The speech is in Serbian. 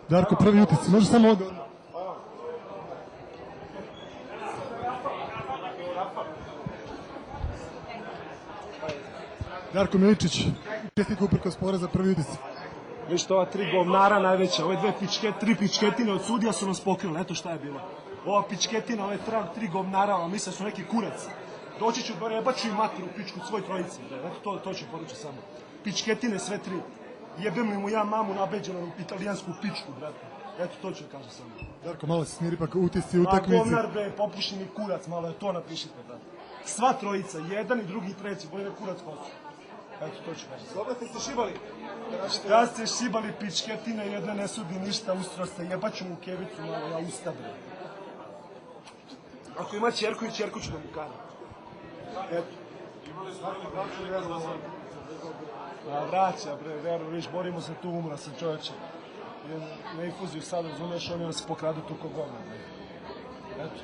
Darko, prvi utisci, može samo ovdje. Darko Miličić, čestitke uprkos poreza, prvi utisci. Viš to, ova 3 govnara najveća, ove 3 pičketine od sudija su nas pokrile, eto šta je bilo. Ova pičketina, ove 3 govnara, a misle su neki kurac. Doći ću, jebaću i mater u pičku svoj trojici, eto to ću poručiti samo. Pičketine sve 3. Jebem li mu ja mamu nabeđenu u italijansku pičku, brate. Eto to ću kažem samo. Darko, malo se smiri, pa utisci, utakmici. Govnar bre, popušni kurac, malo je to napišite, brate. Sva trojica, jedan i drugi i treći, bolje kurac kosu. Eto, to ću kažem. Dobro ste se šibali. Ja ste šibali pičketine, jedna ne sudi ništa, ustro ste, jebaću mu kevicu malo, ja usta bre. Ako ima čerku i čerku ću da mu kada. Eto. Vraća bre, veru, viš, borimo se tu, umra sam čovječe. Na infuziju sad, razumeš, oni nas pokradu tu kog govna. Eto.